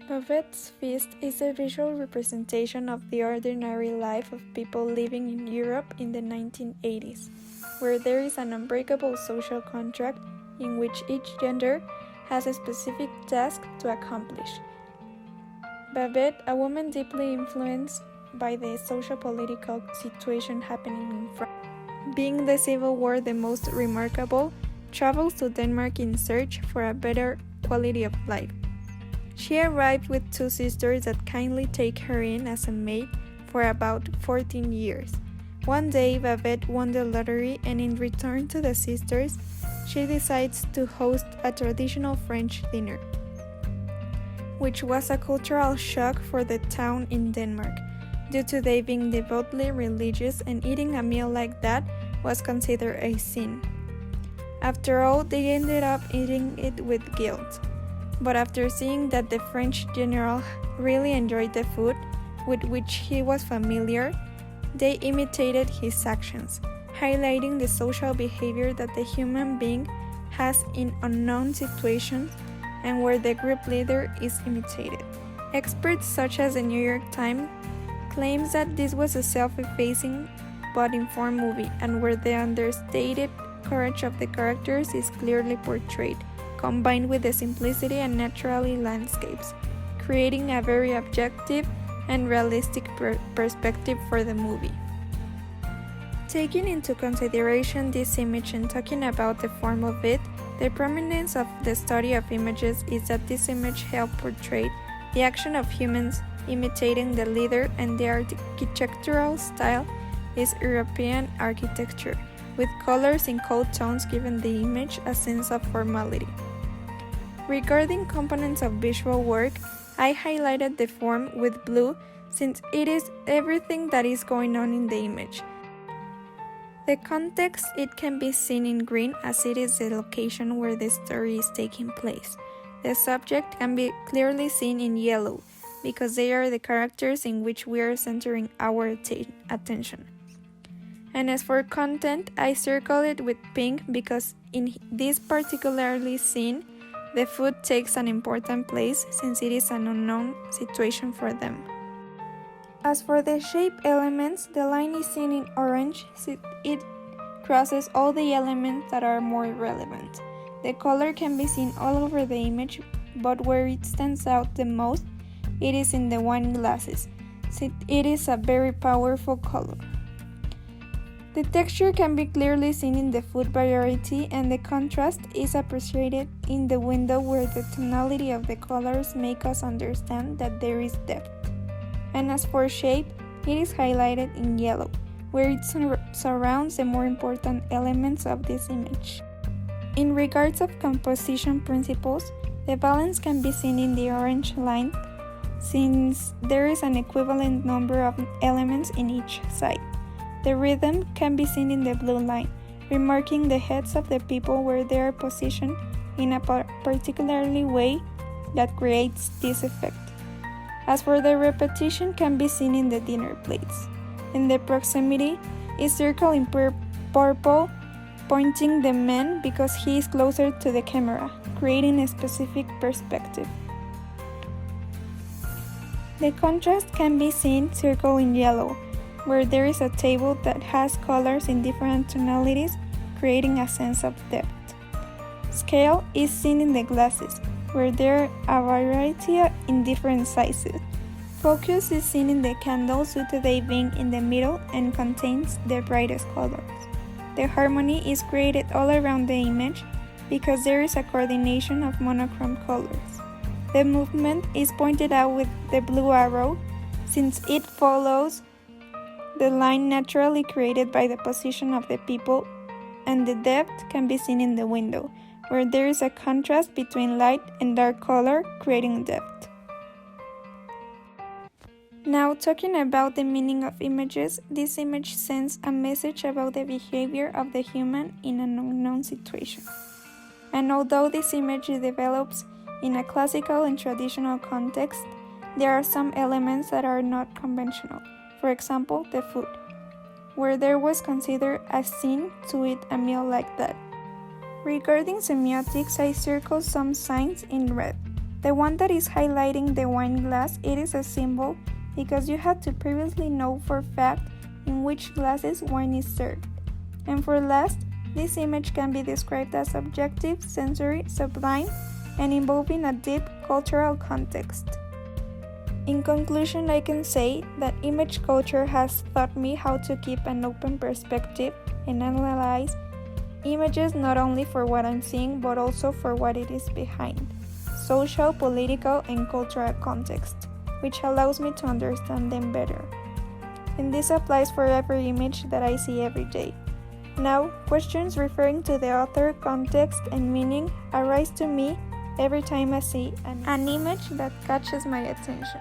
Babette's Feast is a visual representation of the ordinary life of people living in Europe in the 1980s, where there is an unbreakable social contract in which each gender has a specific task to accomplish. Babette, a woman deeply influenced by the socio-political situation happening in France, being the Civil War the most remarkable, travels to Denmark in search for a better quality of life. She arrived with two sisters that kindly take her in as a maid for about 14 years. One day, Babette won the lottery, and in return to the sisters, she decides to host a traditional French dinner, which was a cultural shock for the town in Denmark, due to they being devoutly religious, and eating a meal like that was considered a sin. After all, they ended up eating it with guilt. But after seeing that the French general really enjoyed the food, with which he was familiar, they imitated his actions, highlighting the social behavior that the human being has in unknown situations and where the group leader is imitated. Experts such as the New York Times claims that this was a self-effacing but informed movie, and where the understated courage of the characters is clearly portrayed, combined with the simplicity and naturally landscapes, creating a very objective and realistic perspective for the movie. Taking into consideration this image and talking about the form of it, the prominence of the study of images is that this image helped portray the action of humans imitating the leader, and the architectural style is European architecture, with colors in cold tones giving the image a sense of formality. Regarding components of visual work, I highlighted the form with blue since it is everything that is going on in the image. The context, it can be seen in green as it is the location where the story is taking place. The subject can be clearly seen in yellow because they are the characters in which we are centering our attention. And as for content, I circle it with pink because in this particularly scene, the food takes an important place since it is an unknown situation for them. As for the shape elements, the line is seen in orange since it crosses all the elements that are more relevant. The color can be seen all over the image, but where it stands out the most, it is in the wine glasses, since it is a very powerful color. The texture can be clearly seen in the food variety, and the contrast is appreciated in the window where the tonality of the colors make us understand that there is depth. And as for shape, it is highlighted in yellow, where it surrounds the more important elements of this image. In regards of composition principles, the balance can be seen in the orange line, since there is an equivalent number of elements in each side. The rhythm can be seen in the blue line, remarking the heads of the people where they are positioned in a particularly way that creates this effect. As for the repetition, can be seen in the dinner plates. In the proximity is circled in purple, pointing the man because he is closer to the camera, creating a specific perspective. The contrast can be seen circled in yellow, where there is a table that has colors in different tonalities, creating a sense of depth. Scale is seen in the glasses, where there are a variety in different sizes. Focus is seen in the candles due to they being in the middle and contains the brightest colors. The harmony is created all around the image because there is a coordination of monochrome colors. The movement is pointed out with the blue arrow since it follows the line naturally created by the position of the people, and the depth can be seen in the window, where there is a contrast between light and dark color, creating depth. Now, talking about the meaning of images, this image sends a message about the behavior of the human in an unknown situation. And although this image develops in a classical and traditional context, there are some elements that are not conventional. For example, the food, where there was considered a sin to eat a meal like that. Regarding semiotics, I circle some signs in red. The one that is highlighting the wine glass, it is a symbol because you had to previously know for fact in which glasses wine is served. And for last, this image can be described as objective, sensory, sublime, and involving a deep cultural context. In conclusion, I can say that image culture has taught me how to keep an open perspective and analyze images not only for what I'm seeing but also for what it is behind, social, political, and cultural context, which allows me to understand them better. And this applies for every image that I see every day. Now, questions referring to the author, context, and meaning arise to me every time I see an image that catches my attention.